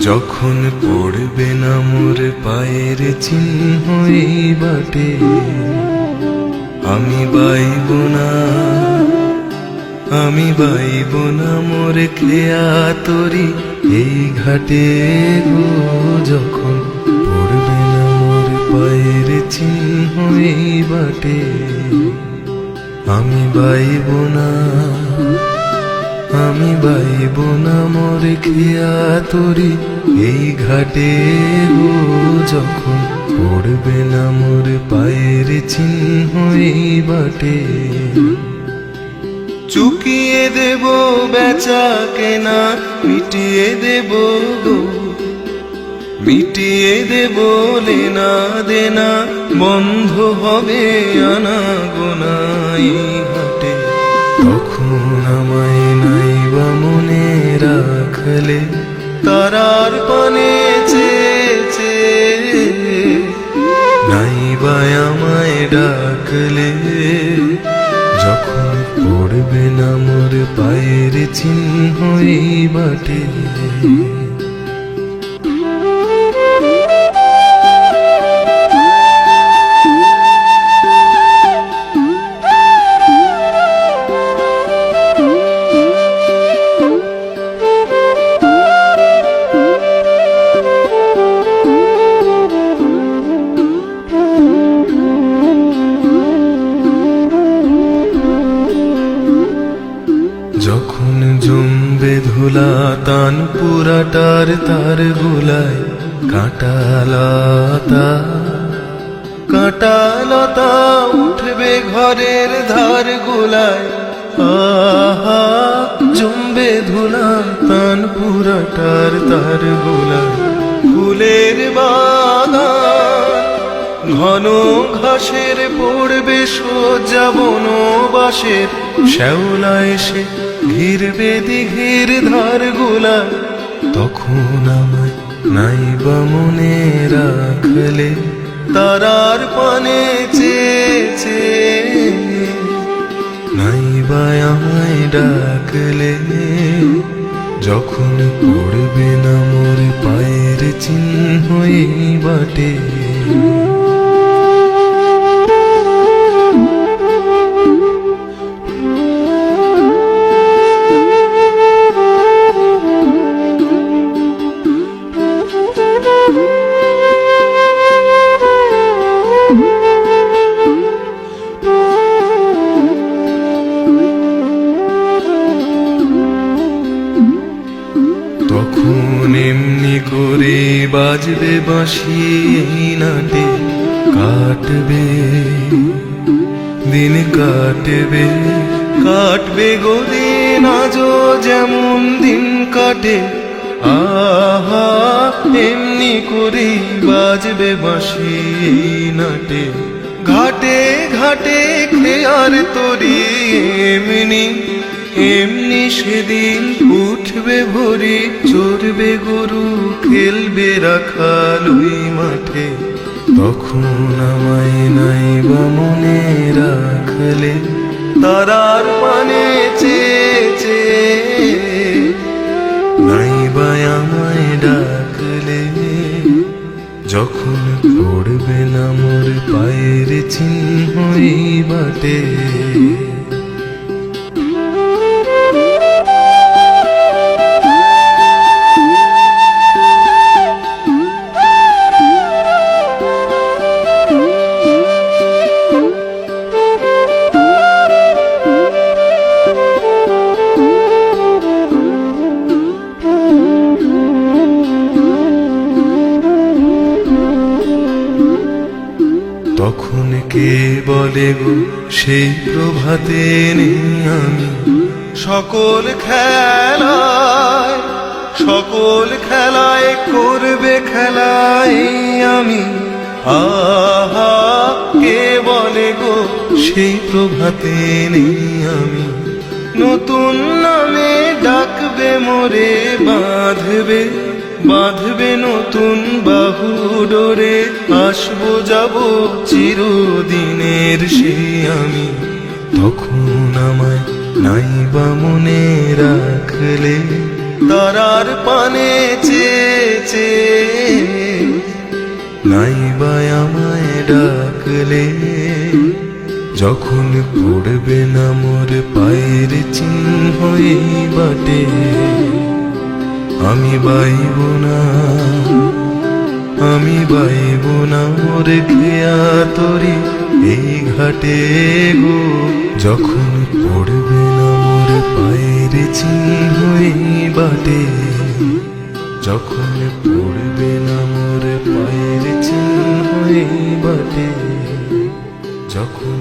যখন পড়বে না মোর পায়ের চিহ্ন এই বাটে, আমি বাইব না, আমি বাইব না মোর খেয়া তরি এই ঘাটে গো। যখন পড়বে না মোর পায়ের চিহ্ন এই বাটে, আমি বাইব না, আমি বাইব না মোর খেয়া তরি এই ঘাটে গো। যখন পড়বে না মোর পায়ের চিহ্ন এই বাটে, চুকিয়ে দেব বেচা কেনা, মিটিয়ে দেব গো, মিটিয়ে দেব লেনা দেনা, বন্ধ হবে আনা গোনা এই হাটে। তখন আমায় নাইবা মনে রাখলে, তারার পানে চেয়েছে, নাইবা আমায় ডাকলে। যখন পড়বে না মোর পায়ের চিহ্ন এই বাটে, যখন জমবে ধুলা তান পুরাটার তার গোলায়, কাঁটালতা কাঁটালতা উঠবে ঘরের ধার গোলায়। আহা জমবে ধুলা তান পুরাটার তার গোলায়, ফুলের বাগান ঘন ঘাসের পড়বে সোজা বনবাসের, শ্যাওলা এসে ঘিরবে দিঘির ধার গোলা। তখন আমায় নাইবা মনে রাখলে, তারার পানে চেয়েছে, নাইবা আমায় ডাকলে। যখন পড়বে না মোর পায়ের চিহ্ন এই বাটে, তখন এমনি করে বাজবে বাঁশি এই নাটে, কাটবে দিন, কাটবে কাটবে গো দিন, আজও যেমন দিন কাটে। আহা এমনি করে বাজবে বাঁশি এই নাটে, ঘাটে ঘাটে খেয়ার তরি এমনি এমনি সেদিন উঠবে ভোরে, চড়বে গরু খেলবে রাখাল ওই মাঠে। তখন আমায় নাইবা মনে রাখলে, তারার পানে চেয়েছে, নাইবা আমায় ডাকলে। যখন পড়বে না মোর পায়ের চিহ্ন এই বাটে, তখন কে বলে গো সেই প্রভাতে নেই আমি, সকল খেলায় সকল খেলায় করবে খেলায় আমি। আহা কে বলে গো সেই প্রভাতে নেই আমি, নতুন নামে ডাকবে মোরে, বাঁধবে বাঁধবে নতুন বাহু ডোরে, আসবো যাব চিরদিনের সেই আমি। তখন আমায় নাইবা মনে রাখলে, তারার পানে চেয়ে বেঁচে নাইবা আমায় ডাকলে, যখন পড়বে না মোর পায়ের চিহ্ন এই বাটে, আমি বাইব না, আমি বাইব না মোর খেয়া তরি এই ঘাটে গো। যখন পড়বে না মোর পায়ের চিহ্ন এই বাটে, যখন পড়বে না মোর পায়ের চিহ্ন এই বাটে, যখন